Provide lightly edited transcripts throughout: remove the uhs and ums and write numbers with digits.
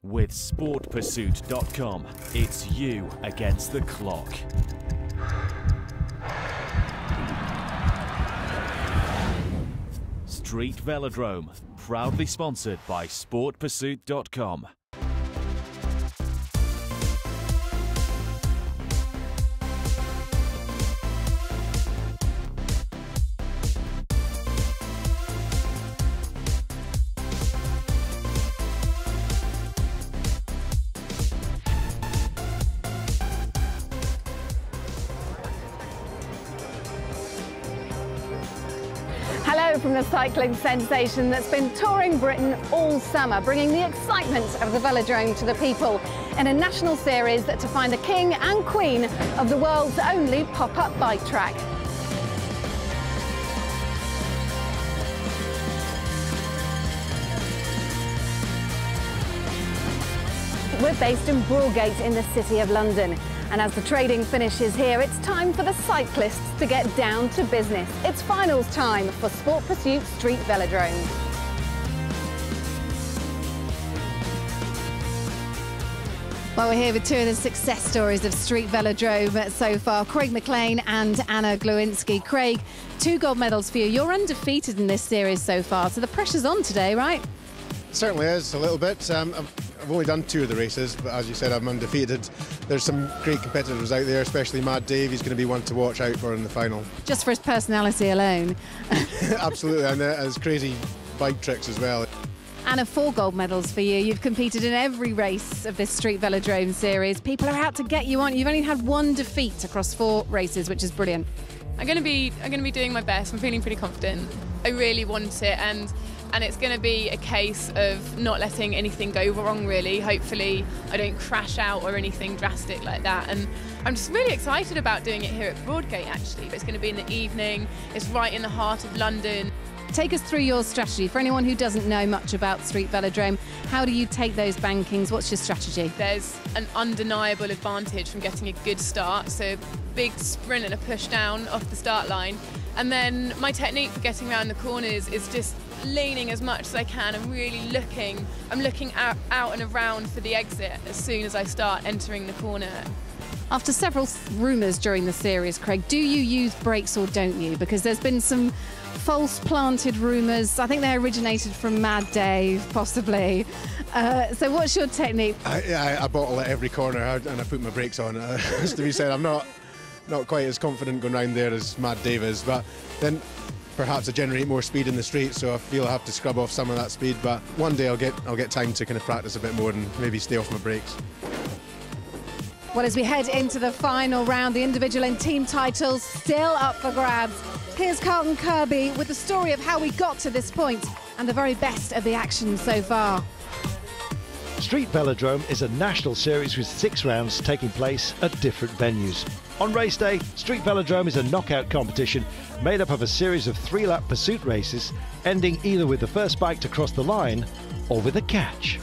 With sportpursuit.com, it's you against the clock. Street Velodrome, proudly sponsored by sportpursuit.com. Hello from the cycling sensation that's been touring Britain all summer, bringing the excitement of the Velodrome to the people in a national series to find the king and queen of the world's only pop-up bike track. We're based in Broadgate in the City of London. And as the trading finishes here, it's time for the cyclists to get down to business. It's finals time for Sport Pursuit Street Velodrome. Well, we're here with two of the success stories of Street Velodrome so far, Craig McLean and Anna Glowinski. Craig, 2 gold medals for you. You're undefeated in this series so far, so the pressure's on today, right? Certainly is, a little bit. I've only done 2 of the races, but as you said, I'm undefeated. There's some great competitors out there, especially Mad Dave. He's going to be one to watch out for in the final. Just for his personality alone. Absolutely, and his crazy bike tricks as well. Anna, 4 gold medals for you. You've competed in every race of this Street Velodrome series. People are out to get you on. You've only had 1 defeat across 4 races, which is brilliant. I'm going to be doing my best. I'm feeling pretty confident. I really want it, and it's going to be a case of not letting anything go wrong, really. Hopefully I don't crash out or anything drastic like that. And I'm just really excited about doing it here at Broadgate, actually. It's going to be in the evening. It's right in the heart of London. Take us through your strategy. For anyone who doesn't know much about Street Velodrome, how do you take those bankings? What's your strategy? There's an undeniable advantage from getting a good start. So a big sprint and a push down off the start line. And then my technique for getting around the corners is just leaning as much as I can and really looking out and around for the exit as soon as I start entering the corner. After several rumours during the series, Craig, do you use brakes or don't you? Because there's been some false planted rumours. I think they originated from Mad Dave, possibly. So what's your technique? I bottle at every corner and I put my brakes on. As to be said, I'm not quite as confident going round there as Mad Dave is, but then perhaps I generate more speed in the straight, so I feel I have to scrub off some of that speed. But one day I'll get time to kind of practice a bit more and maybe stay off my brakes. Well, as we head into the final round, the individual and team titles still up for grabs. Here's Carlton Kirby with the story of how we got to this point and the very best of the action so far. Street Velodrome is a national series with 6 rounds taking place at different venues. On race day, Street Velodrome is a knockout competition made up of a series of 3-lap pursuit races, ending either with the first bike to cross the line or with a catch.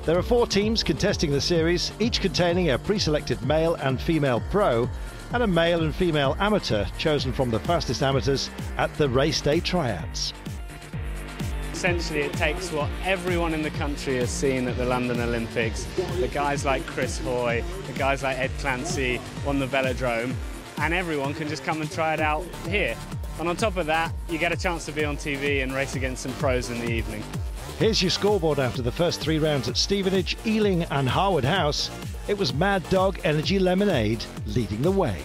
There are 4 teams contesting the series, each containing a pre-selected male and female pro and a male and female amateur chosen from the fastest amateurs at the race day tryouts. Essentially, it takes what everyone in the country has seen at the London Olympics, the guys like Chris Hoy, the guys like Ed Clancy on the Velodrome, and everyone can just come and try it out here. And on top of that, you get a chance to be on TV and race against some pros in the evening. Here's your scoreboard after the first 3 rounds at Stevenage, Ealing and Harwood House. It was Mad Dog Energy Lemonade leading the way.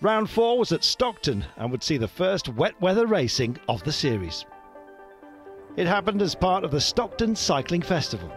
Round 4 was at Stockton and would see the first wet weather racing of the series. It happened as part of the Stockton Cycling Festival.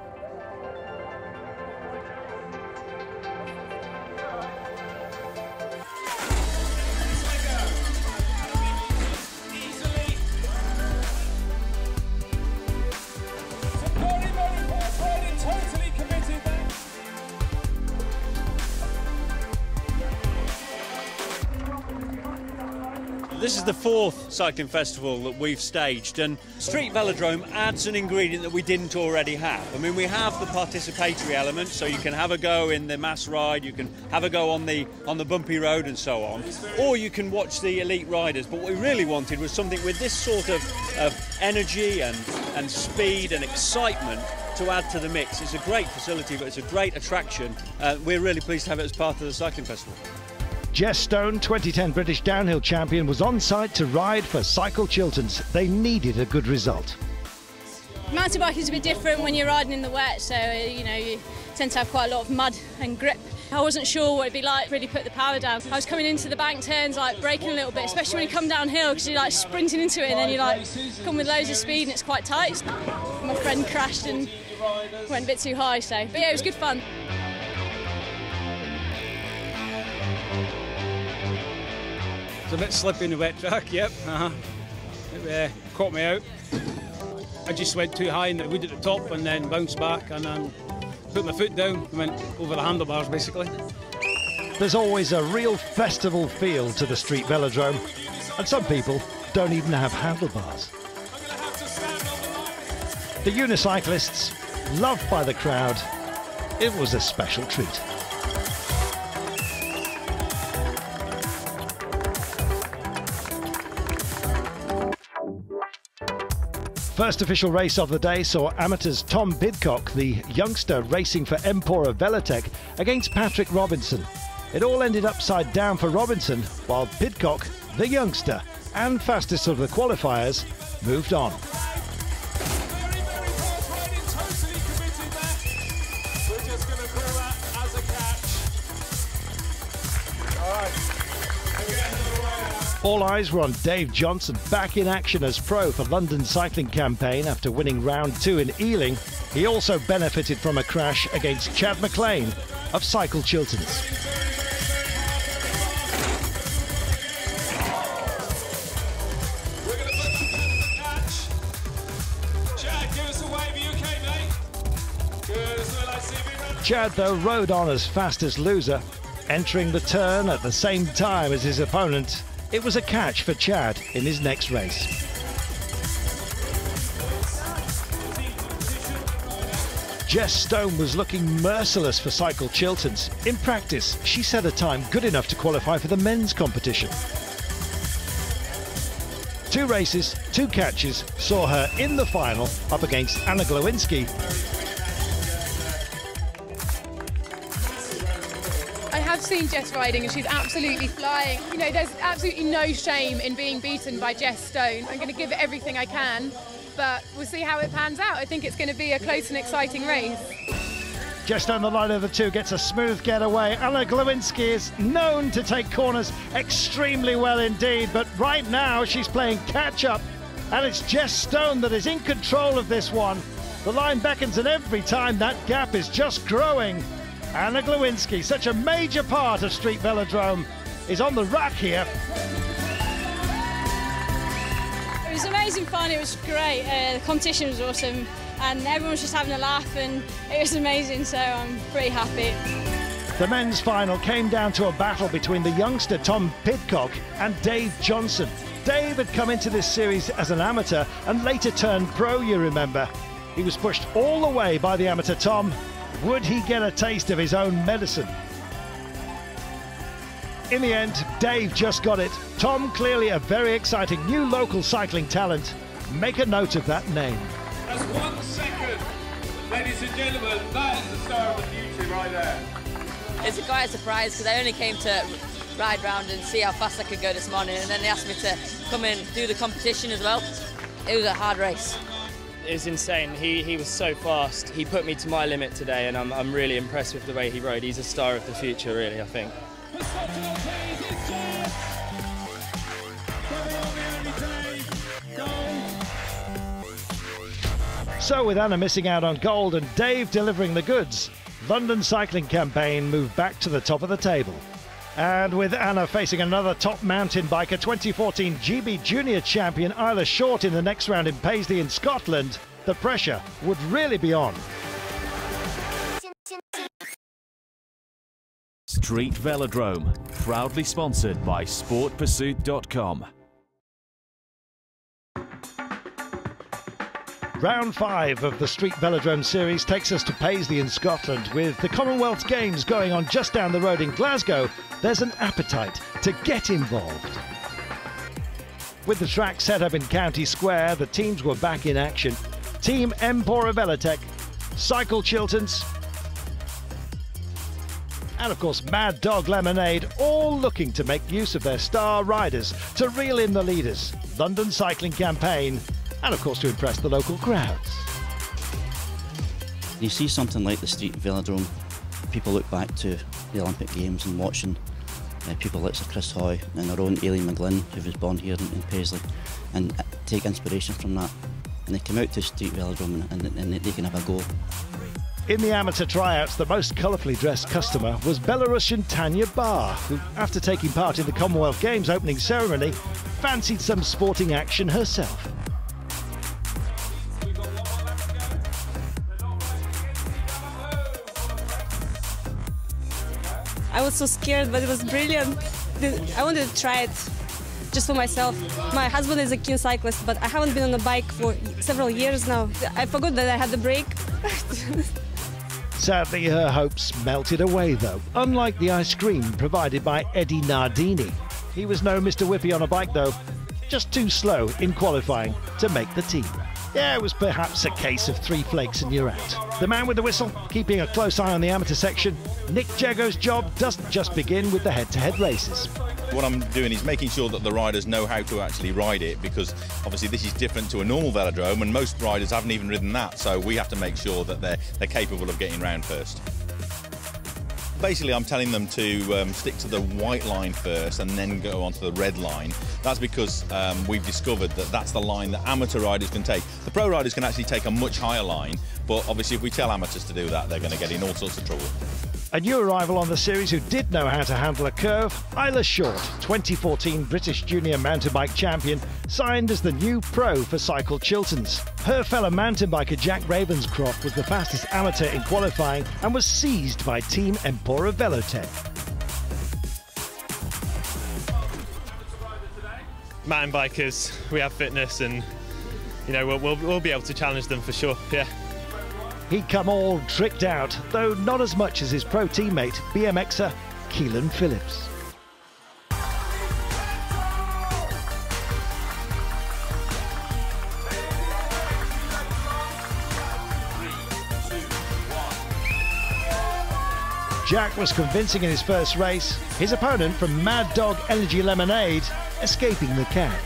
This is the 4th cycling festival that we've staged, and Street Velodrome adds an ingredient that we didn't already have. I mean, we have the participatory element, so you can have a go in the mass ride, you can have a go on the bumpy road and so on, or you can watch the elite riders. But what we really wanted was something with this sort of energy and speed and excitement to add to the mix. It's a great facility, but it's a great attraction. We're really pleased to have it as part of the cycling festival. Jess Stone, 2010 British downhill champion, was on site to ride for Cycle Chilterns. They needed a good result. Mountain biking is a bit different when you're riding in the wet, so you tend to have quite a lot of mud and grip. I wasn't sure what it'd be like to really put the power down. I was coming into the bank turns, like braking a little bit, especially when you come downhill, because you're like sprinting into it and then you like come with loads of speed and it's quite tight. My friend crashed and went a bit too high, but yeah, it was good fun. It's a bit slippy in the wet track, yep. It caught me out. I just went too high in the wood at the top and then bounced back and then put my foot down and went over the handlebars basically. There's always a real festival feel to the street velodrome, and some people don't even have handlebars. The unicyclists, loved by the crowd, it was a special treat. First official race of the day saw amateurs Tom Pidcock, the youngster racing for Empora Velotech, against Patrick Robinson. It all ended upside down for Robinson, while Pidcock, the youngster and fastest of the qualifiers, moved on. All eyes were on Dave Johnson, back in action as pro for London Cycling Campaign after winning round 2 in Ealing. He also benefited from a crash against Chad McLean of Cycle Chilterns. Chad, though, rode on as fastest loser, entering the turn at the same time as his opponent. It was a catch for Chad in his next race. Jess Stone was looking merciless for Cycle Chilterns. In practice, she set a time good enough to qualify for the men's competition. 2 races, 2 catches saw her in the final up against Anna Glowinski. I've seen Jess riding and she's absolutely flying. You know, there's absolutely no shame in being beaten by Jess Stone. I'm going to give it everything I can, but we'll see how it pans out. I think it's going to be a close and exciting race. Just on the line of the 2 gets a smooth getaway. Anna Glowinski is known to take corners extremely well indeed, but right now she's playing catch-up, and it's Jess Stone that is in control of this one. The line beckons, and every time that gap is just growing. Anna Glowinski, such a major part of Street Velodrome, is on the rack here. It was amazing fun, it was great, the competition was awesome and everyone was just having a laugh and it was amazing, so I'm pretty happy. The men's final came down to a battle between the youngster Tom Pidcock and Dave Johnson. Dave had come into this series as an amateur and later turned pro, you remember. He was pushed all the way by the amateur Tom. Would he get a taste of his own medicine? In the end, Dave just got it. Tom, clearly a very exciting new local cycling talent. Make a note of that name. That's 1 second. Ladies and gentlemen, that is the star of the future right there. It's quite a surprise because I only came to ride round and see how fast I could go this morning, and then they asked me to come and do the competition as well. It was a hard race. It was insane. He was so fast. He put me to my limit today, and I'm really impressed with the way he rode. He's a star of the future, really, I think. So with Anna missing out on gold and Dave delivering the goods, London Cycling Campaign moved back to the top of the table. And with Anna facing another top mountain biker, 2014 GB Junior champion Isla Short in the next round in Paisley in Scotland, the pressure would really be on. Street Velodrome, proudly sponsored by sportpursuit.com. Round 5 of the Street Velodrome series takes us to Paisley in Scotland. With the Commonwealth Games going on just down the road in Glasgow, there's an appetite to get involved. With the track set up in County Square, the teams were back in action. Team Empora Velotech Cycle Chilterns, and of course Mad Dog Lemonade, all looking to make use of their star riders to reel in the leaders, London cycling campaign, and of course to impress the local crowds. You see something like the Street Velodrome, people look back to the Olympic Games and watching people like Sir Chris Hoy and their own Aileen McGlynn, who was born here in Paisley, and take inspiration from that. And they come out to Street Velodrome and they can have a go. In the amateur tryouts, the most colourfully dressed customer was Belarusian Tanya Bar, who, after taking part in the Commonwealth Games opening ceremony, fancied some sporting action herself. I was so scared, but it was brilliant. I wanted to try it just for myself. My husband is a keen cyclist, but I haven't been on a bike for several years now. I forgot that I had the brake. Sadly, her hopes melted away, though, unlike the ice cream provided by Eddie Nardini. He was no Mr. Whippy on a bike, though, just too slow in qualifying to make the team. Yeah, it was perhaps a case of 3 flakes and you're out. The man with the whistle, keeping a close eye on the amateur section, Nick Jago's job doesn't just begin with the head-to-head races. What I'm doing is making sure that the riders know how to actually ride it, because obviously this is different to a normal velodrome and most riders haven't even ridden that, so we have to make sure that they're capable of getting round first. Basically, I'm telling them to stick to the white line first and then go onto the red line. That's because we've discovered that that's the line that amateur riders can take. The pro riders can actually take a much higher line, but obviously if we tell amateurs to do that, they're going to get in all sorts of trouble. A new arrival on the series who did know how to handle a curve, Isla Short, 2014 British Junior Mountain Bike Champion, signed as the new pro for Cycle Chilterns. Her fellow mountain biker Jack Ravenscroft was the fastest amateur in qualifying and was seized by Team Empora Velotech. Mountain bikers, we have fitness, and you know we'll be able to challenge them for sure. Yeah. He'd come all tricked out, though not as much as his pro teammate, BMXer Keelan Phillips. Jack was convincing in his first race, his opponent from Mad Dog Energy Lemonade escaping the catch.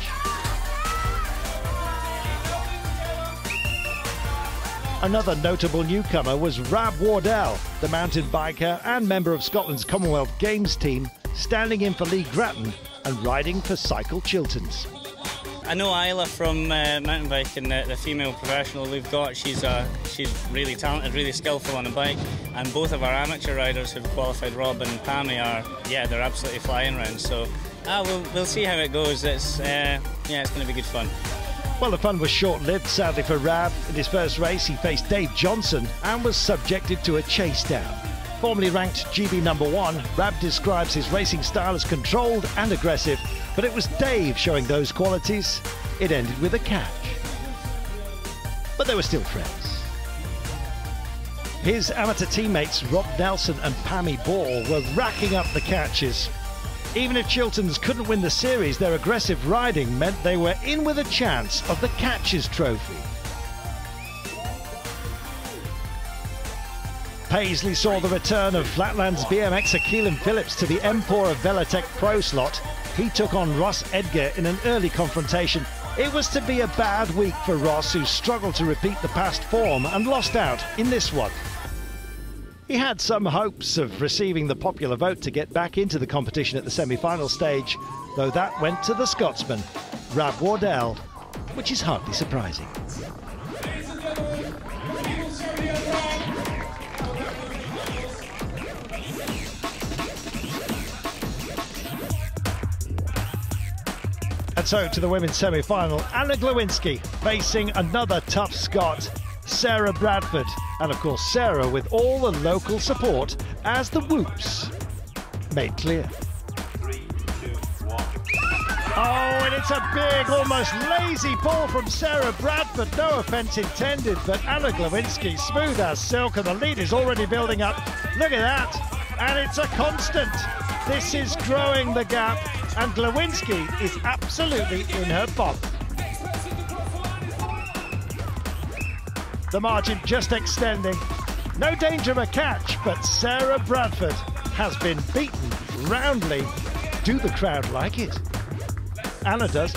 Another notable newcomer was Rab Wardell, the mountain biker and member of Scotland's Commonwealth Games team, standing in for Lee Grattan and riding for Cycle Chilterns. I know Isla from mountain biking, the female professional we've got. She's really talented, really skillful on a bike, and both of our amateur riders who've qualified, Rob and Pammy, they're absolutely flying around. So we'll see how it goes. It's going to be good fun. Well, the fun was short-lived, sadly, for Rab. In his first race, he faced Dave Johnson and was subjected to a chase down. Formerly ranked GB #1, Rab describes his racing style as controlled and aggressive, but it was Dave showing those qualities. It ended with a catch. But they were still friends. His amateur teammates Rob Nelson and Pammy Ball were racking up the catches. Even if Chilterns couldn't win the series, their aggressive riding meant they were in with a chance of the Catches Trophy. Paisley saw the return of Flatland's BMXer Keelan Phillips to the Empora Velotech Pro slot. He took on Ross Edgar in an early confrontation. It was to be a bad week for Ross, who struggled to repeat the past form and lost out in this one. He had some hopes of receiving the popular vote to get back into the competition at the semi-final stage, though that went to the Scotsman, Rab Wardell, which is hardly surprising. And so to the women's semi-final, Anna Glowinski facing another tough Scot, Sarah Bradford, and of course Sarah with all the local support, as the whoops made clear. 3, 2, 1. Oh, and it's a big, almost lazy ball from Sarah Bradford. No offence intended, but Anna Glowinski, smooth as silk, and the lead is already building up. Look at that, and it's a constant. This is growing the gap, and Glowinski is absolutely in her bomb. The margin just extending. No danger of a catch, but Sarah Bradford has been beaten roundly. Do the crowd like it? Anna does.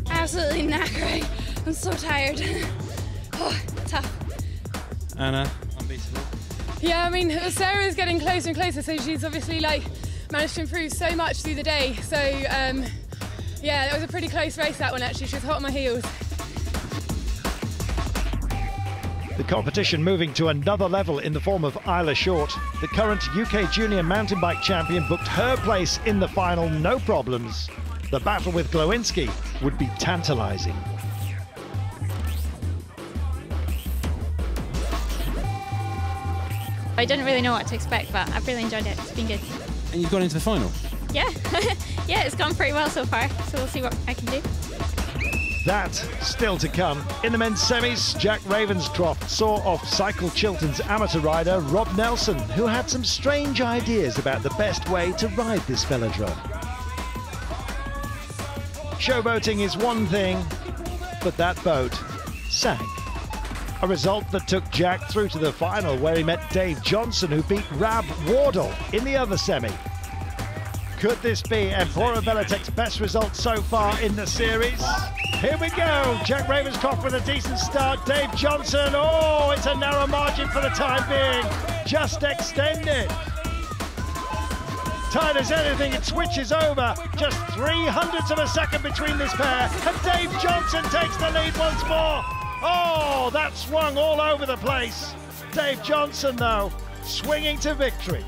Absolutely knackered. I'm so tired. Oh, tough. Anna, unbeatable. Yeah, I mean, Sarah's getting closer and closer, so she's obviously managed to improve so much through the day. So yeah, that was a pretty close race, that one actually. She was hot on my heels. The competition moving to another level in the form of Isla Short. The current UK Junior mountain bike champion booked her place in the final, no problems. The battle with Glowinski would be tantalising. I didn't really know what to expect, but I've really enjoyed it. It's been good. And you've gone into the final? Yeah, yeah, it's gone pretty well so far, so we'll see what I can do. That still to come. In the men's semis, Jack Ravenscroft saw off Cycle Chilton's amateur rider Rob Nelson, who had some strange ideas about the best way to ride this velodrome. Showboating is one thing, but that boat sank. A result that took Jack through to the final, where he met Dave Johnson, who beat Rab Wardle in the other semi. Could this be Empora Velotech's best result so far in the series? Here we go, Jack Ravenscroft with a decent start, Dave Johnson, oh, it's a narrow margin for the time being, just extended. Tight as anything, it switches over, just 0.03 of a second between this pair, and Dave Johnson takes the lead once more. Oh, that swung all over the place. Dave Johnson, though, swinging to victory.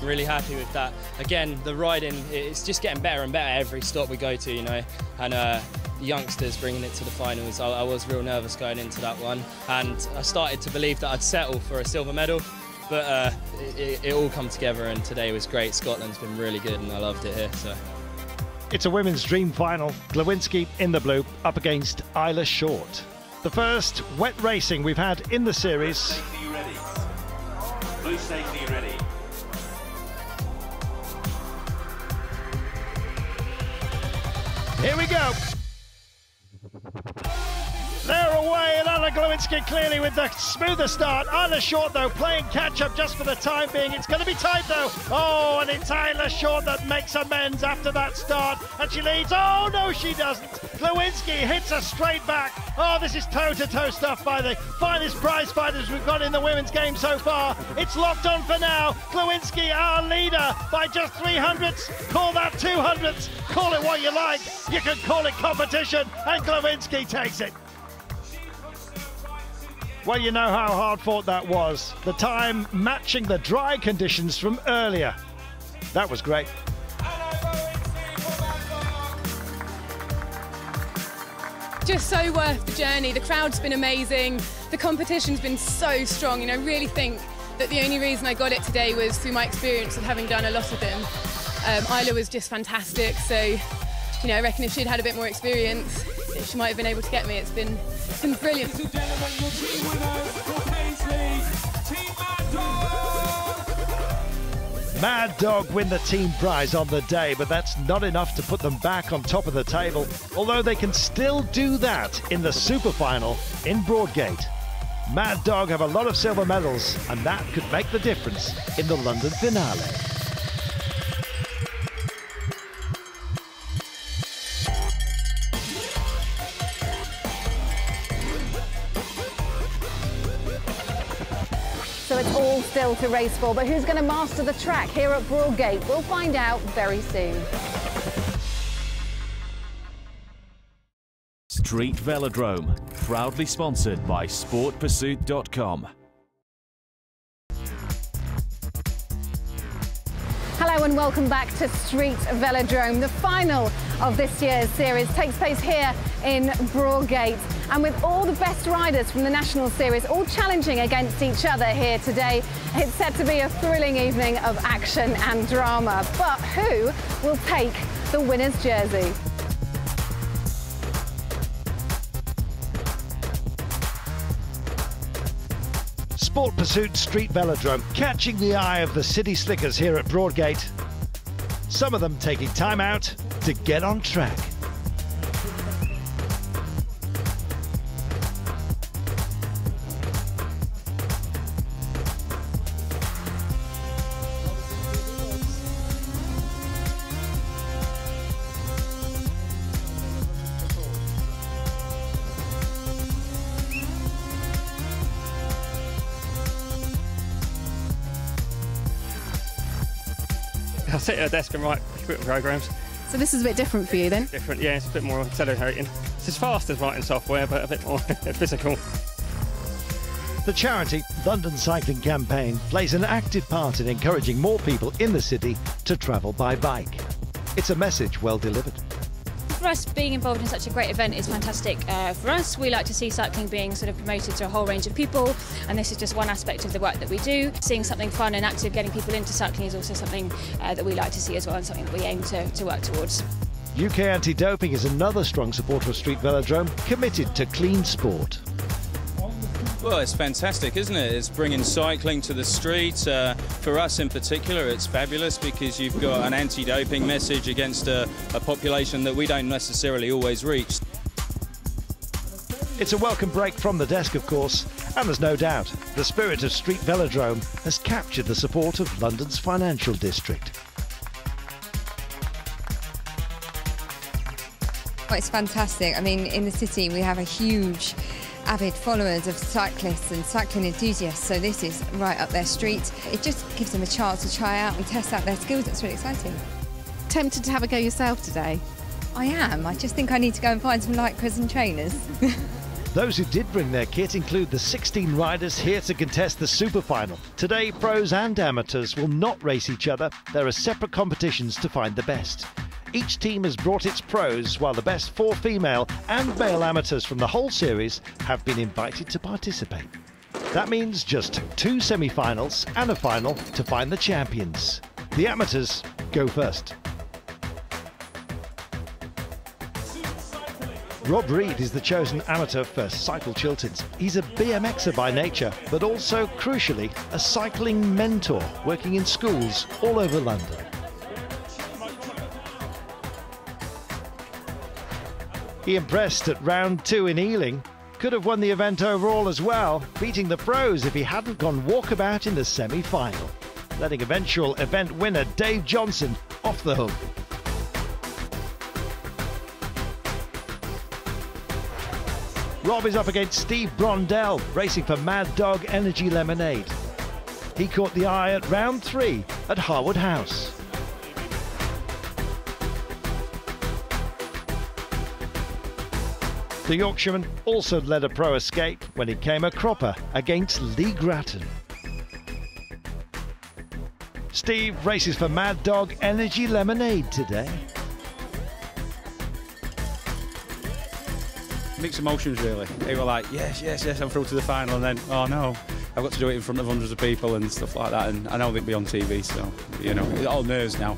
Really happy with that. Again, the riding, it's just getting better and better every stop we go to, you know, and the youngsters bringing it to the finals. I was real nervous going into that one, and I started to believe that I'd settle for a silver medal, but it all come together, and today was great. Scotland's been really good, and I loved it here. So it's a women's dream final. Glowinski in the blue up against Isla Short. The first wet racing we've had in the series. Blue safety ready. Here we go. They're away, and Anna Glowinski clearly with the smoother start. Isla Short, though, playing catch-up just for the time being. It's going to be tight, though. Oh, and it's Isla Short that makes amends after that start. And she leads. Oh, no, she doesn't. Glowinski hits her straight back. Oh, this is toe-to-toe stuff by the finest prize fighters we've got in the women's game so far. It's locked on for now. Glowinski, our leader, by just 300ths. Call that 200ths. Call it what you like. You can call it competition, and Glowinski takes it. Well, you know how hard fought that was. The time matching the dry conditions from earlier. That was great. Just so worth the journey. The crowd's been amazing. The competition's been so strong, and I really think that the only reason I got it today was through my experience of having done a lot of them. Isla was just fantastic, so you know, I reckon if she'd had a bit more experience, she might have been able to get me. It's been brilliant. Mad Dog win the team prize on the day, but that's not enough to put them back on top of the table, although they can still do that in the super final in Broadgate. Mad Dog have a lot of silver medals, and that could make the difference in the London finale. So it's all still to race for, but who's going to master the track here at Broadgate? We'll find out very soon. Street Velodrome, proudly sponsored by sportpursuit.com. Hello and welcome back to Street Velodrome. The final of this year's series takes place here in Broadgate. And with all the best riders from the National Series all challenging against each other here today, it's set to be a thrilling evening of action and drama. But who will take the winner's jersey? Sport Pursuit Street Velodrome, catching the eye of the city slickers here at Broadgate. Some of them taking time out to get on track. I'll sit at a desk and write computer programs. So this is a bit different for you then? Different, yeah, it's a bit more accelerating. It's as fast as writing software, but a bit more physical. The charity London Cycling Campaign plays an active part in encouraging more people in the city to travel by bike. It's a message well delivered. For us, being involved in such a great event is fantastic. For us, we like to see cycling being sort of promoted to a whole range of people, and this is just one aspect of the work that we do. Seeing something fun and active, getting people into cycling is also something that we like to see as well, and something that we aim to work towards. UK Anti-Doping is another strong supporter of Street Velodrome, committed to clean sport. Well, it's fantastic, isn't it? It's bringing cycling to the street. For us in particular, it's fabulous because you've got an anti-doping message against a population that we don't necessarily always reach. It's a welcome break from the desk, of course, and there's no doubt the spirit of Street Velodrome has captured the support of London's financial district. Well, it's fantastic. I mean, in the city we have a huge avid followers of cyclists and cycling enthusiasts, so this is right up their street. It just gives them a chance to try out and test out their skills. It's really exciting. Tempted to have a go yourself today? I am. I just think I need to go and find some lycras and trainers. Those who did bring their kit include the 16 riders here to contest the super final. Today, pros and amateurs will not race each other. There are separate competitions to find the best. Each team has brought its pros, while the best 4 female and male amateurs from the whole series have been invited to participate. That means just 2 semi-finals and a final to find the champions. The amateurs go first. Rob Reed is the chosen amateur for Cycle Chilterns. He's a BMXer by nature, but also, crucially, a cycling mentor working in schools all over London. He impressed at round 2 in Ealing. Could have won the event overall as well, beating the pros if he hadn't gone walkabout in the semi-final, letting eventual event winner Dave Johnson off the hook. Rob is up against Steve Brondell, racing for Mad Dog Energy Lemonade. He caught the eye at round 3 at Harwood House. The Yorkshireman also led a pro escape when he came a cropper against Lee Grattan. Steve races for Mad Dog Energy Lemonade today. Mixed emotions, really. They were like, yes, yes, yes, I'm through to the final, and then, oh no, I've got to do it in front of hundreds of people and stuff like that, and I know they'll be on TV, so, you know, it's all nerves now.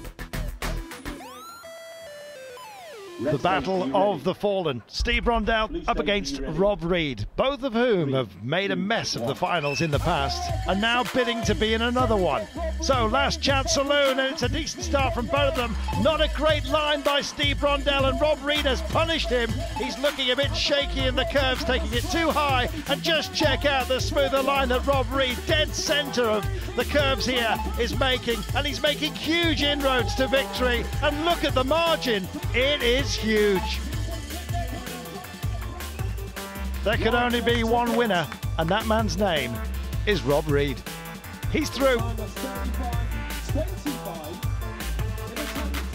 The battle of the fallen. Steve Brondell up against Rob Reed, both of whom have made a mess of the finals in the past and now bidding to be in another one. So last chance saloon, and it's a decent start from both of them. Not a great line by Steve Brondell, and Rob Reed has punished him. He's looking a bit shaky in the curves, taking it too high, and just check out the smoother line that Rob Reed, dead centre of the curves here, is making, and he's making huge inroads to victory. And look at the margin, it is huge. There could only be one winner, and that man's name is Rob Reed. He's through.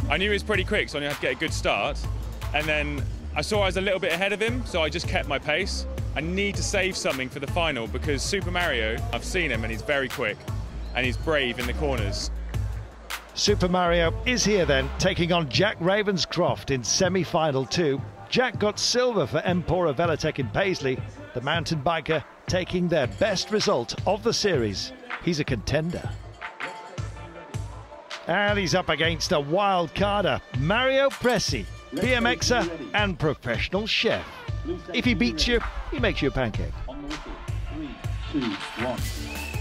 I knew he was pretty quick, so I only had to get a good start. And then I saw I was a little bit ahead of him, so I just kept my pace. I need to save something for the final because Super Mario, I've seen him and he's very quick and he's brave in the corners. Super Mario is here then, taking on Jack Ravenscroft in semi-final 2. Jack got silver for Empora Velotech in Paisley, the mountain biker taking their best result of the series. He's a contender. And he's up against a wild carder, Mario Presi, BMXer and professional chef. If he beats you, he makes you a pancake. 3, 2, 1.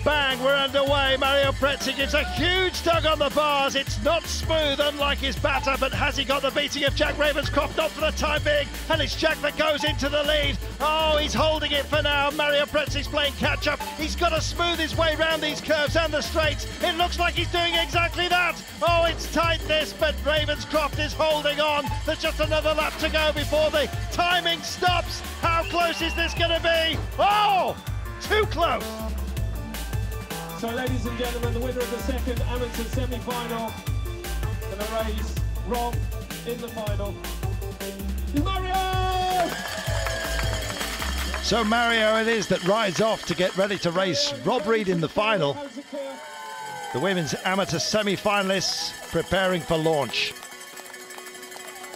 Bang, we're underway. Mario Prezi gives a huge tug on the bars. It's not smooth, unlike his batter, but has he got the beating of Jack Ravenscroft? Not for the time being, and it's Jack that goes into the lead. Oh, he's holding it for now. Mario Prezi's playing catch-up. He's got to smooth his way round these curves and the straights. It looks like he's doing exactly that. Oh, it's tight this, but Ravenscroft is holding on. There's just another lap to go before the timing stops. How close is this going to be? Oh, too close. So, ladies and gentlemen, the winner of the second amateur semi-final going to raise Rob in the final. Mario! So Mario it is that rides off to get ready to race Rob Reid in the final. The women's amateur semi-finalists preparing for launch.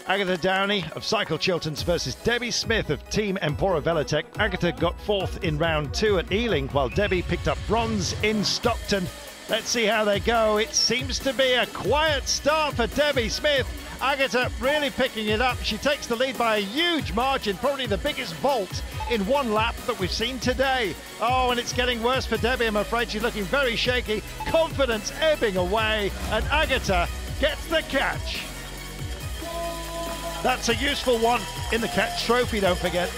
Agatha Downey of Cycle Chilterns versus Debbie Smith of Team Empora Velotech. Agatha got 4th in round 2 at Ealing, while Debbie picked up bronze in Stockton. Let's see how they go. It seems to be a quiet start for Debbie Smith. Agatha really picking it up. She takes the lead by a huge margin, probably the biggest vault in one lap that we've seen today. Oh, and it's getting worse for Debbie, I'm afraid. She's looking very shaky. Confidence ebbing away, and Agatha gets the catch. That's a useful one in the catch trophy, don't forget.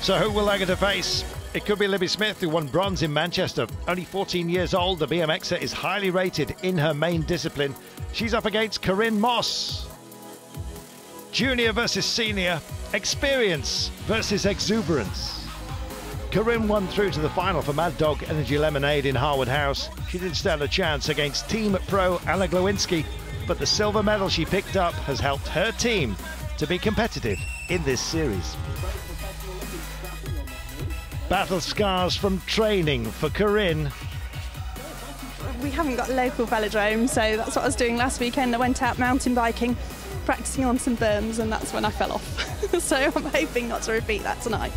So who will Agatha face? It could be Libby Smith, who won bronze in Manchester. Only 14 years old, the BMXer is highly rated in her main discipline. She's up against Corinne Moss. Junior versus senior, experience versus exuberance. Corinne won through to the final for Mad Dog Energy Lemonade in Harwood House. She didn't stand a chance against Team Pro Anna Glowinski, but the silver medal she picked up has helped her team to be competitive in this series. Battle scars from training for Corinne. We haven't got a local velodrome, so that's what I was doing last weekend. I went out mountain biking, practicing on some berms, and that's when I fell off. So I'm hoping not to repeat that tonight.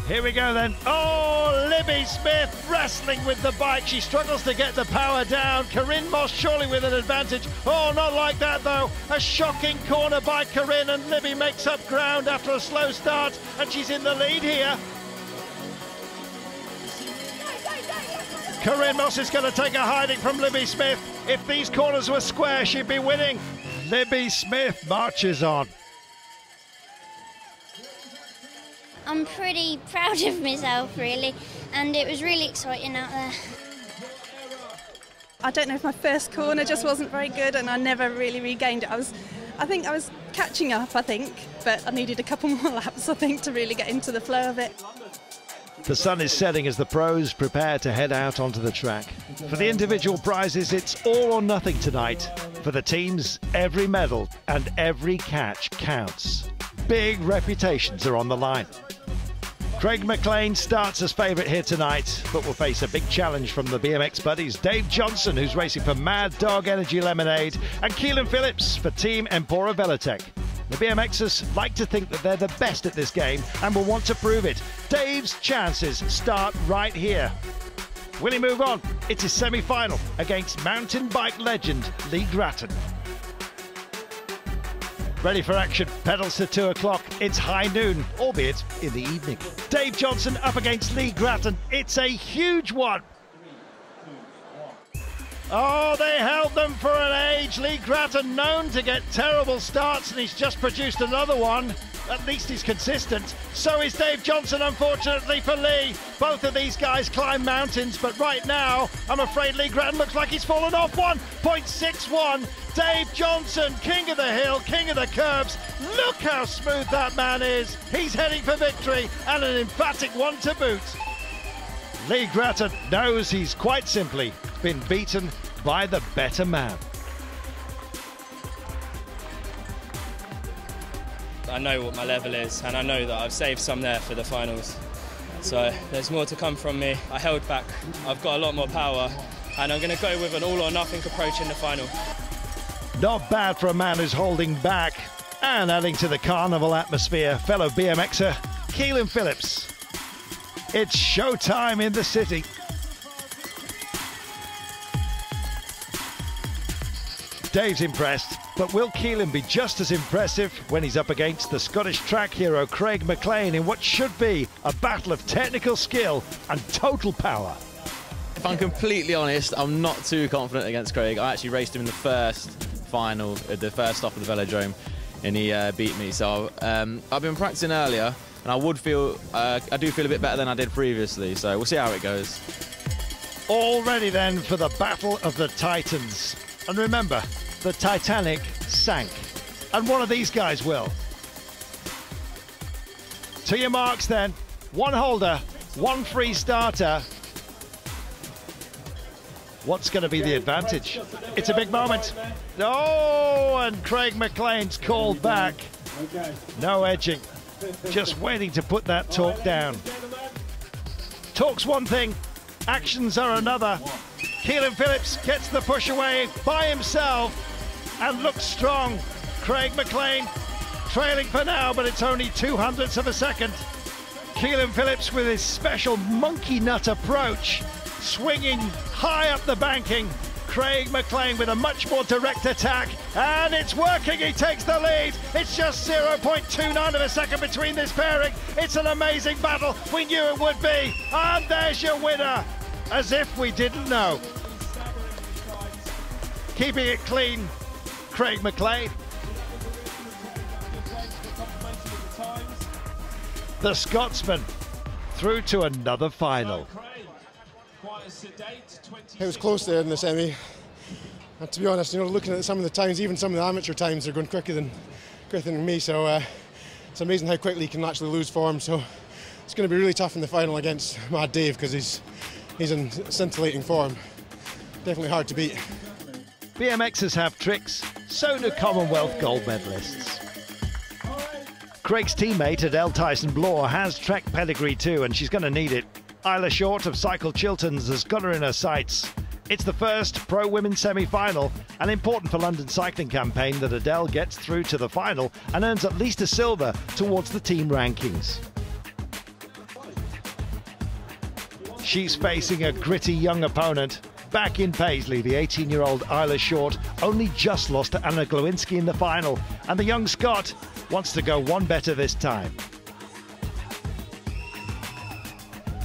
Here we go then. Oh, Libby Smith wrestling with the bike. She struggles to get the power down. Corinne Moss surely with an advantage. Oh, not like that though. A shocking corner by Corinne, and Libby makes up ground after a slow start, and she's in the lead here. Corinne Moss is going to take a hiding from Libby Smith. If these corners were square, she'd be winning. Libby Smith marches on. I'm pretty proud of myself, really, and it was really exciting out there. I don't know if my first corner just wasn't very good, and I never really regained it. I think I was catching up, but I needed a couple more laps, I think, to really get into the flow of it. The sun is setting as the pros prepare to head out onto the track. For the individual prizes, it's all or nothing tonight. For the teams, every medal and every catch counts. Big reputations are on the line. Craig McLean starts as favourite here tonight, but will face a big challenge from the BMX buddies Dave Johnson, who's racing for Mad Dog Energy Lemonade, and Keelan Phillips for Team Empora Velotech. The BMXers like to think that they're the best at this game and will want to prove it. Dave's chances start right here. Will he move on? It's his semi-final against mountain bike legend Lee Grattan. Ready for action, pedals to 2 o'clock. It's high noon, albeit in the evening. Dave Johnson up against Lee Grattan. It's a huge one. Oh, they held them for an age. Lee Grattan known to get terrible starts, and he's just produced another one. At least he's consistent. So is Dave Johnson, unfortunately for Lee. Both of these guys climb mountains, but right now, I'm afraid Lee Grattan looks like he's fallen off 1.61. Dave Johnson, king of the hill, king of the curbs. Look how smooth that man is. He's heading for victory, and an emphatic one to boot. Lee Grattan knows he's quite simply been beaten by the better man. I know what my level is, and I know that I've saved some there for the finals. So there's more to come from me. I held back. I've got a lot more power, and I'm going to go with an all-or-nothing approach in the final. Not bad for a man who's holding back. And adding to the carnival atmosphere, fellow BMXer Keelan Phillips. It's showtime in the city. Dave's impressed, but will Keelan be just as impressive when he's up against the Scottish track hero Craig McLean in what should be a battle of technical skill and total power? If I'm completely honest, I'm not too confident against Craig. I actually raced him in the first final, the first stop of the Velodrome, and he beat me. So I've been practicing earlier, and I do feel a bit better than I did previously. So we'll see how it goes. All ready then for the Battle of the Titans. And remember, the Titanic sank, and one of these guys will. To your marks then, one holder, one free starter. What's going to be the advantage? It's a big moment. Oh, and Craig McLean's called back. No edging. Just waiting to put that talk down. Talk's one thing, actions are another. Keelan Phillips gets the push away by himself and looks strong. Craig McLean trailing for now, but it's only 0.02 of a second. Keelan Phillips with his special monkey nut approach, swinging high up the banking. Craig McLean with a much more direct attack, and it's working. He takes the lead. It's just 0.29 of a second between this pairing. It's an amazing battle. We knew it would be, and there's your winner, as if we didn't know. Keeping it clean, Craig McLean. The Scotsman through to another final. It was close there in the semi, and to be honest, you know, looking at some of the times, even some of the amateur times, they're going quicker than me. So it's amazing how quickly he can actually lose form. So it's going to be really tough in the final against Mad Dave because he's in scintillating form. Definitely hard to beat. BMXers have tricks, so do Commonwealth gold medalists. Craig's teammate Adele Tyson-Bloor has track pedigree too, and she's going to need it. Isla Short of Cycle Chilterns has got her in her sights. It's the first pro-women semi-final, and important for London Cycling Campaign that Adele gets through to the final and earns at least a silver towards the team rankings. She's facing a gritty young opponent. Back in Paisley, the 18-year-old Isla Short only just lost to Anna Glowinski in the final, and the young Scot wants to go one better this time.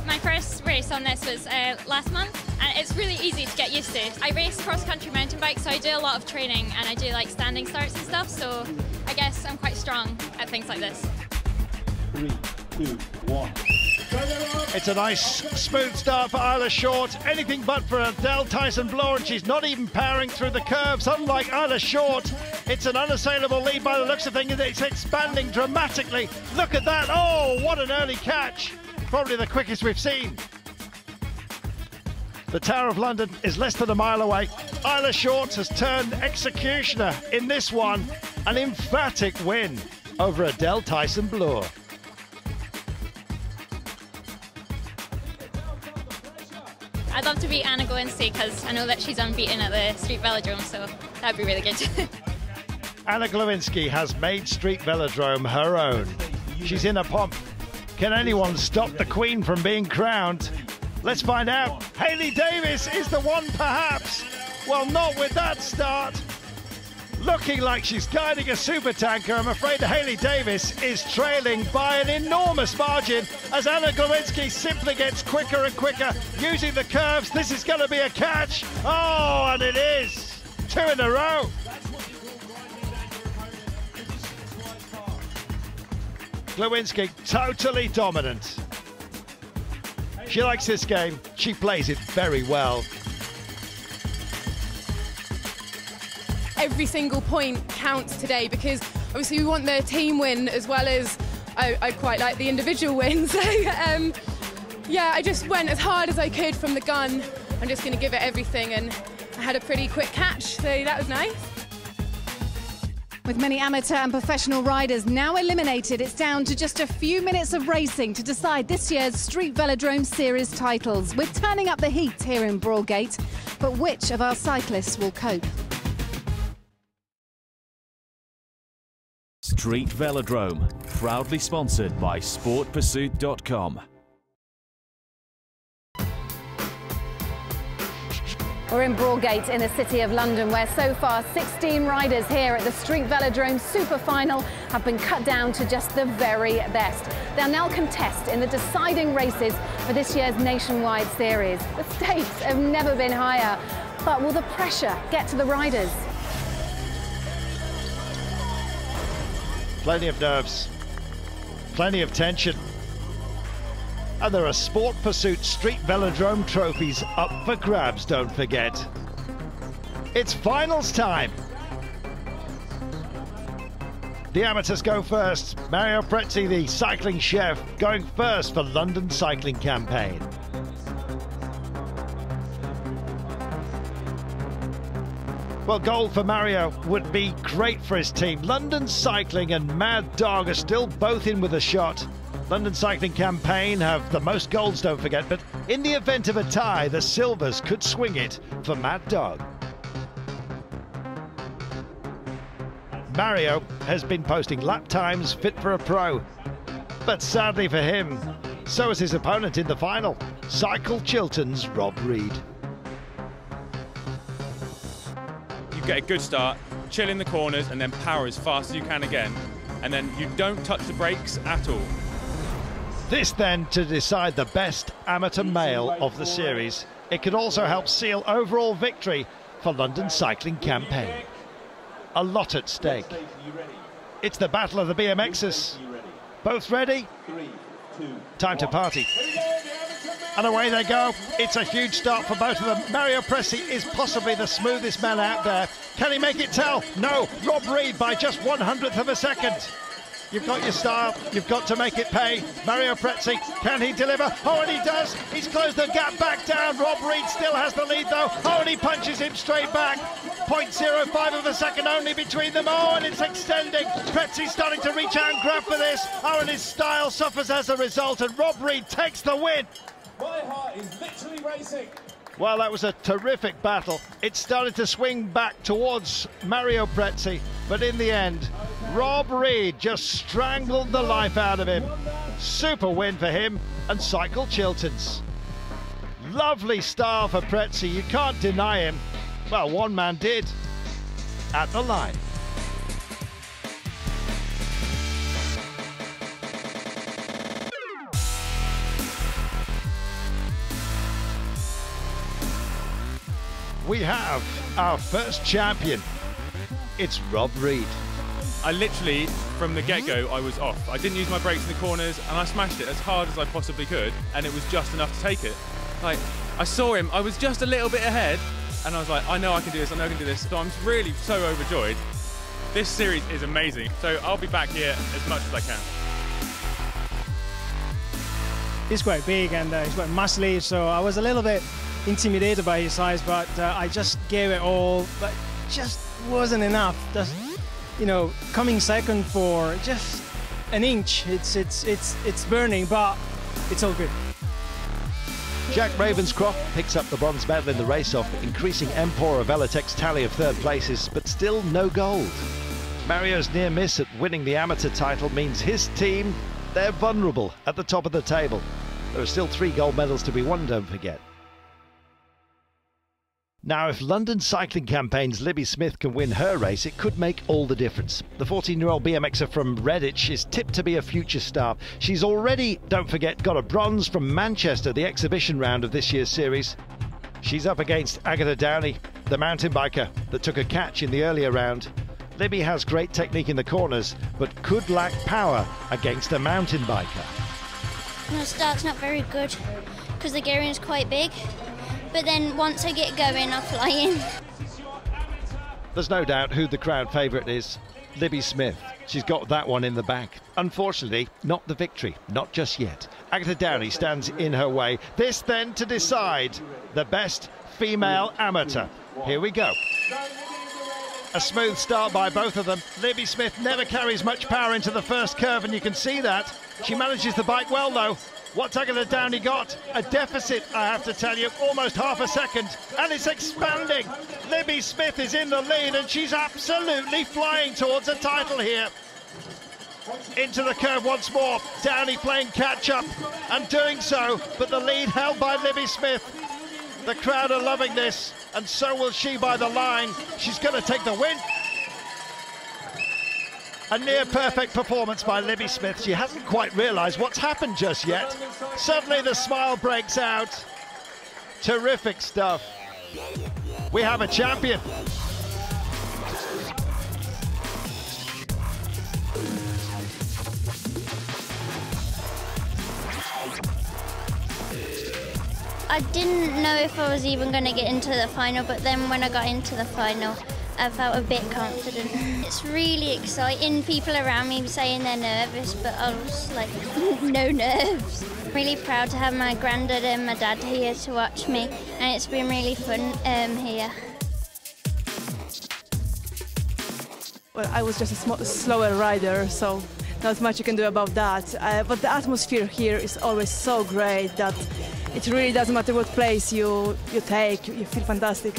My first race on this was last month, and it's really easy to get used to. I race cross-country mountain bike, so I do a lot of training, and I do like standing starts and stuff, so I guess I'm quite strong at things like this. 3, 2, 1. It's a nice smooth start for Isla Short, anything but for Adele Tyson-Bloor, and she's not even powering through the curves. Unlike Isla Short, it's an unassailable lead by the looks of things, and it's expanding dramatically. Look at that, oh, what an early catch. Probably the quickest we've seen. The Tower of London is less than a mile away. Isla Short has turned executioner in this one. An emphatic win over Adele Tyson-Bloor. I'd love to beat Anna Glowinski because I know that she's unbeaten at the Street Velodrome, so that'd be really good. Anna Glowinski has made Street Velodrome her own. She's in a pomp. Can anyone stop the Queen from being crowned? Let's find out. Hayley Davis is the one, perhaps. Well, not with that start. Looking like she's guiding a supertanker. I'm afraid Hayley Davis is trailing by an enormous margin as Anna Glowinski simply gets quicker and quicker using the curves. This is going to be a catch. Oh, and it is. 2 in a row. Glowinski totally dominant. She likes this game. She plays it very well. Every single point counts today because obviously we want the team win as well as I quite like the individual win. So yeah, I just went as hard as I could from the gun. I'm just going to give it everything, and I had a pretty quick catch, so that was nice. With many amateur and professional riders now eliminated, it's down to just a few minutes of racing to decide this year's Street Velodrome Series titles. We're turning up the heat here in Broadgate, but which of our cyclists will cope? Street Velodrome, proudly sponsored by sportpursuit.com. We're in Broadgate in the City of London, where so far 16 riders here at the Street Velodrome Super Final have been cut down to just the very best. They'll now contest in the deciding races for this year's nationwide series. The stakes have never been higher, but will the pressure get to the riders? Plenty of nerves, plenty of tension. And there are Sport Pursuit Street Velodrome trophies up for grabs, don't forget. It's finals time. The amateurs go first. Mario Prezzi, the cycling chef, going first for London Cycling Campaign. Well, gold for Mario would be great for his team. London Cycling and Mad Dog are still both in with a shot. London Cycling Campaign have the most golds, don't forget, but in the event of a tie, the silvers could swing it for Mad Dog. Mario has been posting lap times fit for a pro, but sadly for him, so is his opponent in the final, Cycle Chiltern's Rob Reed. You get a good start, chill in the corners and then power as fast as you can again, and then you don't touch the brakes at all. This then to decide the best amateur male of the series. It could also help seal overall victory for London Cycling Campaign. A lot at stake. It's the battle of the BMXers. Both ready? Time to party. And away they go. It's a huge start for both of them. Mario Paisley is possibly the smoothest man out there. Can he make it tell? No, Rob Reed by just 1/100th of a second. You've got your style, you've got to make it pay. Mario Paisley, can he deliver? Oh, and he does. He's closed the gap back down. Rob Reed still has the lead though. Oh, and he punches him straight back. 0.05 of a second only between them. Oh, and it's extending. Paisley's starting to reach out and grab for this. Oh, and his style suffers as a result, and Rob Reed takes the win. My heart is literally racing. Well, that was a terrific battle. It started to swing back towards Mario Paisley, but in the end, Rob Reed just strangled the life out of him. Super win for him and Cycle Chiltern's. Lovely style for Paisley, you can't deny him. Well, one man did. At the line. We have our first champion. It's Rob Reed. I literally, from the get-go, I was off. I didn't use my brakes in the corners and I smashed it as hard as I possibly could, and it was just enough to take it. Like, I saw him, I was just a little bit ahead, and I was like, I know I can do this, I know I can do this. So I'm really so overjoyed. This series is amazing, so I'll be back here as much as I can. He's quite big and he's quite muscly, so I was a little bit intimidated by his size, but I just gave it all, but just wasn't enough. Just, you know, coming second for just an inch, it's burning, but it's all good. Jack Ravenscroft picks up the bronze medal in the race-off, increasing Empora Velotech's tally of third places, but still no gold. Mario's near miss at winning the amateur title means his team, they're vulnerable at the top of the table. There are still 3 gold medals to be won, don't forget. Now, if London Cycling Campaign's Libby Smith can win her race, it could make all the difference. The 14-year-old BMXer from Redditch is tipped to be a future star. She's already, don't forget, got a bronze from Manchester, the exhibition round of this year's series. She's up against Agatha Downey, the mountain biker that took a catch in the earlier round. Libby has great technique in the corners, but could lack power against a mountain biker. The start's not very good because the gearing is quite big. But then once I get going, I'll fly in. There's no doubt who the crowd favourite is. Libby Smith. She's got that one in the bag. Unfortunately, not the victory. Not just yet. Agatha Downey stands in her way. This then to decide the best female amateur. Here we go. A smooth start by both of them. Libby Smith never carries much power into the first curve, and you can see that. She manages the bike well, though. What's Agatha Downey got? A deficit, I have to tell you, almost half a second, and it's expanding. Libby Smith is in the lead, and she's absolutely flying towards a title here. Into the curve once more. Downey playing catch-up and doing so, but the lead held by Libby Smith. The crowd are loving this, and so will she by the line. She's going to take the win. A near-perfect performance by Libby Smith. She hasn't quite realised what's happened just yet. Suddenly the smile breaks out. Terrific stuff. We have a champion. I didn't know if I was even going to get into the final, but then when I got into the final, I felt a bit confident. It's really exciting. People around me saying they're nervous, but I was like, no nerves. Really proud to have my granddad and my dad here to watch me, and it's been really fun here. Well, I was just a slower rider, so not much you can do about that. But the atmosphere here is always so great that it really doesn't matter what place you take, you feel fantastic.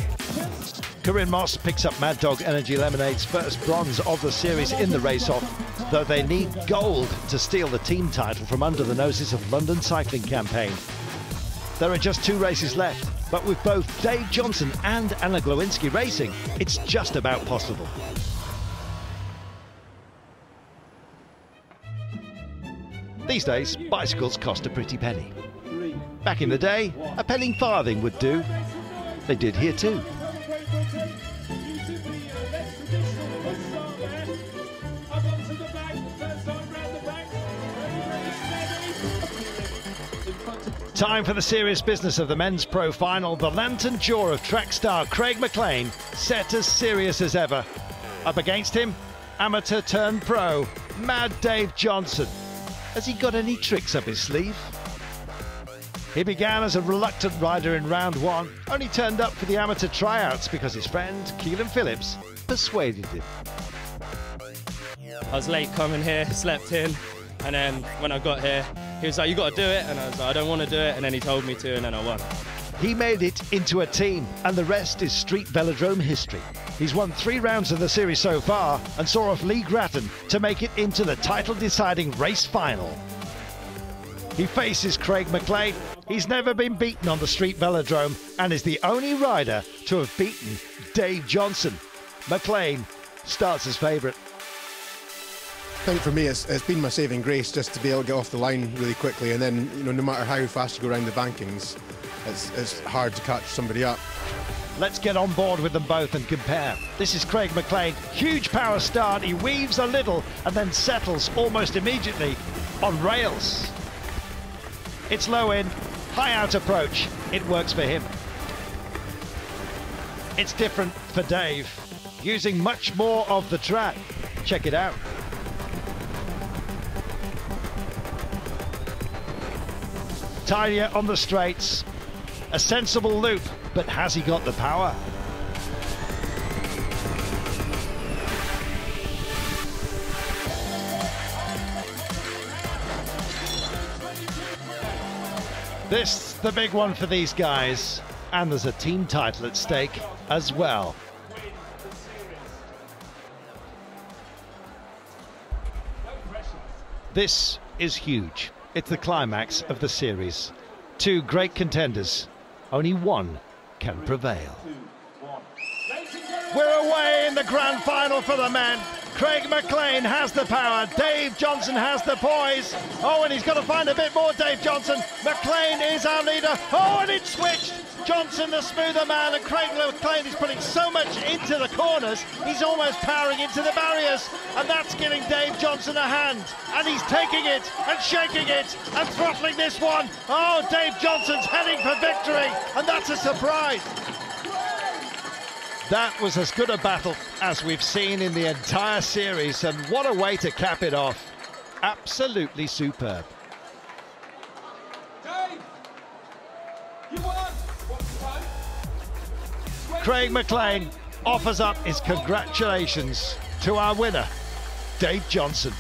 Corinne Moss picks up Mad Dog Energy Lemonade's first bronze of the series in the race-off, though they need gold to steal the team title from under the noses of London Cycling Campaign. There are just 2 races left, but with both Dave Johnson and Anna Glowinski racing, it's just about possible. These days, bicycles cost a pretty penny. Back in the day, a penny farthing would do. They did here too. Time for the serious business of the men's pro final. The lantern jaw of track star Craig McLean, set as serious as ever. Up against him, amateur turned pro, Mad Dave Johnson. Has he got any tricks up his sleeve? He began as a reluctant rider in round 1, only turned up for the amateur tryouts because his friend, Keelan Phillips, persuaded him. I was late coming here, slept in, and then when I got here, he was like, "You got to do it," and I was like, "I don't want to do it," and then he told me to, and then I won. He made it into a team, and the rest is Street Velodrome history. He's won 3 rounds of the series so far, and saw off Lee Grattan to make it into the title-deciding race final. He faces Craig McLean. He's never been beaten on the Street Velodrome, and is the only rider to have beaten Dave Johnson. McLean starts as favourite. I think for me it's been my saving grace just to be able to get off the line really quickly, and then no matter how fast you go around the bankings, it's hard to catch somebody up. Let's get on board with them both and compare. This is Craig McLean, huge power start, he weaves a little and then settles almost immediately on rails. It's low in, high out approach, it works for him. It's different for Dave, using much more of the track. Check it out. Tinier on the straights, a sensible loop, but has he got the power? This, the big one for these guys, and there's a team title at stake as well. This is huge. It's the climax of the series. 2 great contenders, only one can prevail. We're away in the grand final for the men. Craig McLean has the power, Dave Johnson has the poise. Oh, and he's got to find a bit more, Dave Johnson. McLean is our leader. Oh, and it's switched. Johnson the smoother man, and Craig McLean is putting so much into the corners, he's almost powering into the barriers, and that's giving Dave Johnson a hand, and he's taking it and shaking it and throttling this one. Oh, Dave Johnson's heading for victory, and that's a surprise. That was as good a battle as we've seen in the entire series, and what a way to cap it off. Absolutely superb. Dave, you won. Craig McLean offers up his congratulations to our winner, Dave Johnson.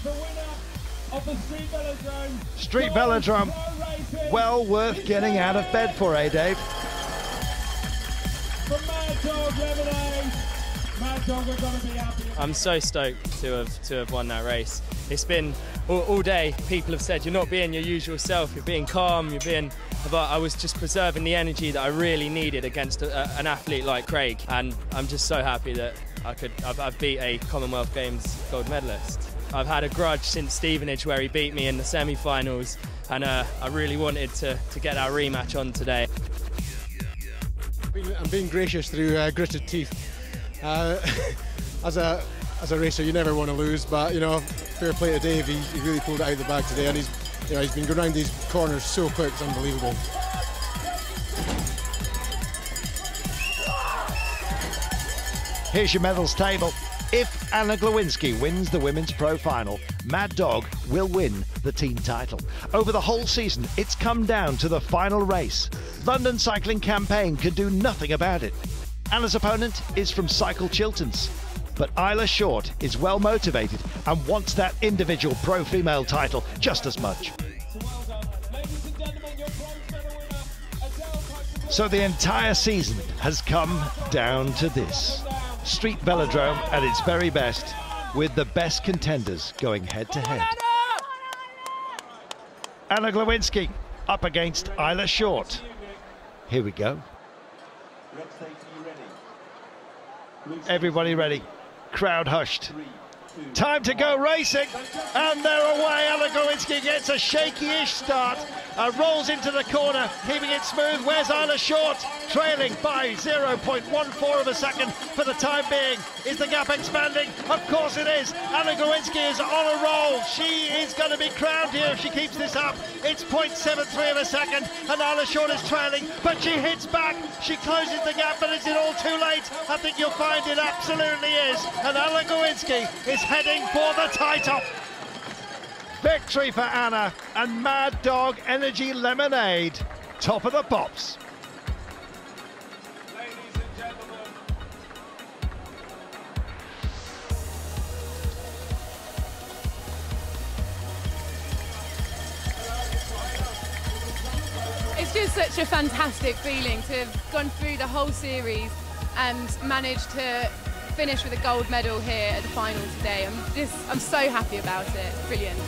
The winner of the Street Velodrome. Street Velodrome, well worth getting out of bed for, eh, Dave? From Mad Dog Lemonade. Mad Dog are going to be happy. I'm so stoked to have won that race. It's been all day, people have said you're not being your usual self, you're being calm, but I was just preserving the energy that I really needed against an athlete like Craig, and I'm just so happy that I've beat a Commonwealth Games gold medalist. I've had a grudge since Stevenage where he beat me in the semi-finals, and I really wanted to get our rematch on today. I'm being gracious through gritted teeth. As a racer, you never want to lose, but fair play to Dave. He really pulled it out of the bag today, and he's been going around these corners so quick. It's unbelievable. Here's your medals table. If Anna Glowinski wins the Women's Pro Final, Mad Dog will win the team title. Over the whole season, it's come down to the final race. London Cycling Campaign can do nothing about it. Anna's opponent is from Cycle Chilterns, but Isla Short is well motivated and wants that individual pro-female title just as much. So the entire season has come down to this. Street Velodrome at its very best, with the best contenders going head-to-head. Anna Glowinski up against Isla Short. Here we go. Everybody ready. Crowd hushed. Time to go racing, and they're away. Anna Glowinski gets a shaky-ish start, rolls into the corner, keeping it smooth. Where's Isla Short? Trailing by 0.14 of a second for the time being. Is the gap expanding? Of course it is. Anna Glowinski is on a roll. She is going to be crowned here if she keeps this up. It's 0.73 of a second, and Isla Short is trailing, but she hits back. She closes the gap, but is it all too late? I think you'll find it absolutely is. And Anna Glowinski is heading for the title. Victory for Anna, and Mad Dog Energy Lemonade, top of the pops. Ladies and gentlemen. It's just such a fantastic feeling to have gone through the whole series and managed to finish with a gold medal here at the final today. I'm so happy about it. Brilliant.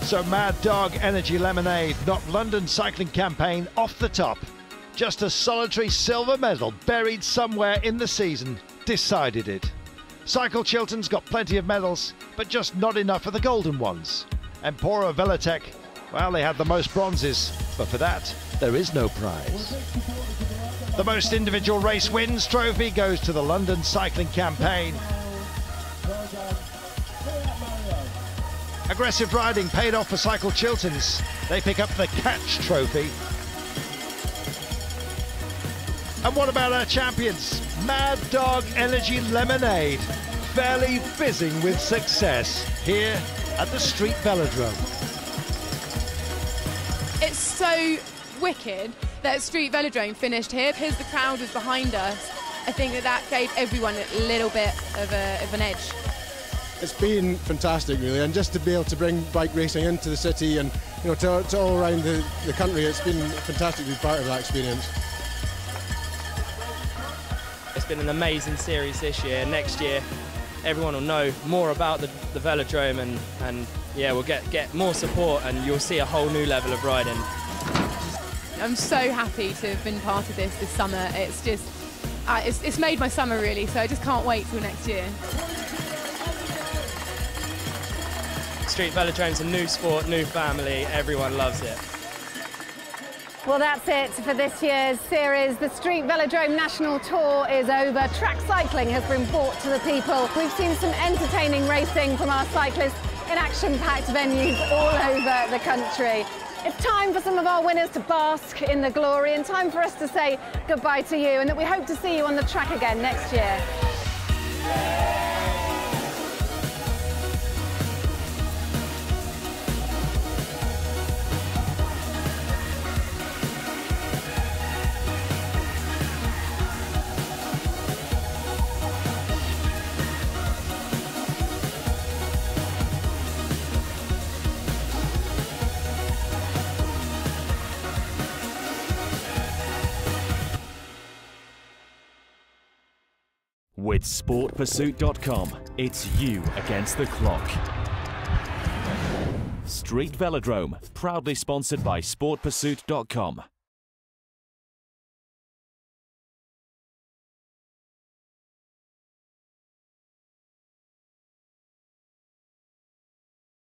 So Mad Dog Energy Lemonade knocked London Cycling Campaign off the top. Just a solitary silver medal buried somewhere in the season decided it. Cycle Chiltern's got plenty of medals, but just not enough of the golden ones. Empora Velotech, well, they had the most bronzes, but for that, there is no prize. The most individual race wins trophy goes to the London Cycling Campaign. Aggressive riding paid off for Cycle Chilterns. They pick up the Catch Trophy. And what about our champions? Mad Dog Energy Lemonade, fairly fizzing with success here at the Street Velodrome. It's so wicked that Street Velodrome finished here because the crowd was behind us. I think that gave everyone a little bit of an edge. It's been fantastic, really, and just to be able to bring bike racing into the city and to all around the country, it's been fantastic to be part of that experience. It's been an amazing series this year. Next year, everyone will know more about the Velodrome, and yeah, we'll get more support, and you'll see a whole new level of riding. I'm so happy to have been part of this summer. It's just, it's made my summer really, so I just can't wait till next year. Street Velodrome's a new sport, new family, everyone loves it. Well, that's it for this year's series. The Street Velodrome National Tour is over. Track cycling has been brought to the people. We've seen some entertaining racing from our cyclists in action-packed venues all over the country. It's time for some of our winners to bask in the glory, and time for us to say goodbye to you, and that we hope to see you on the track again next year. With sportpursuit.com, it's you against the clock. Street Velodrome, proudly sponsored by sportpursuit.com.